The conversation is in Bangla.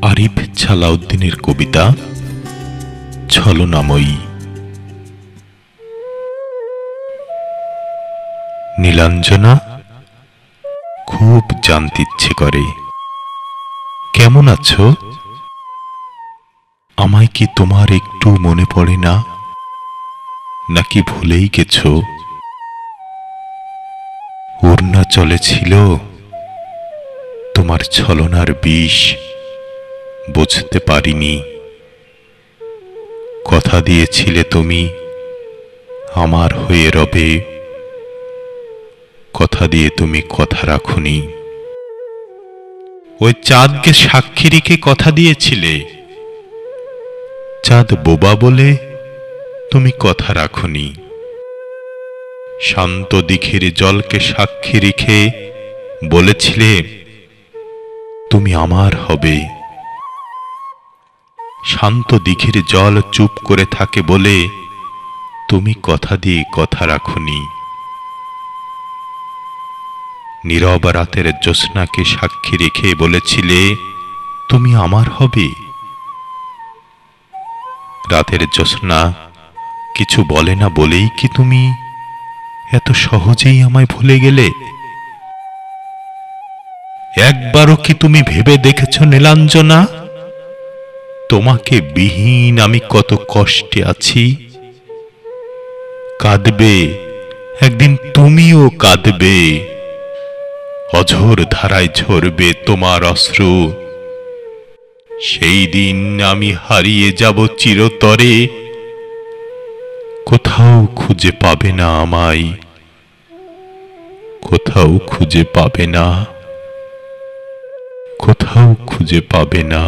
আরিফ ছালাউদ্দিনের কবিতা ছলনাময়ী। নীলাঞ্জনা, খুব জানতে ইচ্ছে করে কেমন আছো। আমায় কি তোমার একটু মনে পড়ে না, নাকি ভুলেই গেছো? ওড়না চলেছিল তোমার ছলনার বিষ, বুঝতে পারিনি। কথা দিয়েছিলে তুমি আমার হয়ে রবে, কথা দিয়ে তুমি কথা রাখোনি। ওই চাঁদকে সাক্ষী রেখে কথা দিয়েছিলে, চাঁদ বোবা বলে তুমি কথা রাখোনি। শান্ত দিঘির জলকে সাক্ষী রেখে বলেছিলে তুমি আমার হবে। শান্ত দিঘির জল চুপ করে থাকে বলে তুমি কথা দিয়ে কথা রাখোনি। নীরব রাতের জ্যোৎস্নাকে সাক্ষী রেখে বলেছিলে তুমি আমার হবে। রাতের জ্যোৎস্না কিছু বলে না বলেই কি তুমি এত সহজেই আমায় ভুলে গেলে? একবারও কি তুমি ভেবে দেখেছ নীলাঞ্জনা, তোমাকে বিহীন আমি কত কষ্টে আছি? কাঁদবে একদিন, তুমিও কাঁদবে, অঝোর ধারায় ঝরবে তোমার অশ্রু। সেই দিন আমি হারিয়ে যাব চিরতরে, কোথাও খুঁজে পাবে না আমায়, কোথাও খুঁজে পাবে না, কোথাও খুঁজে পাবে না।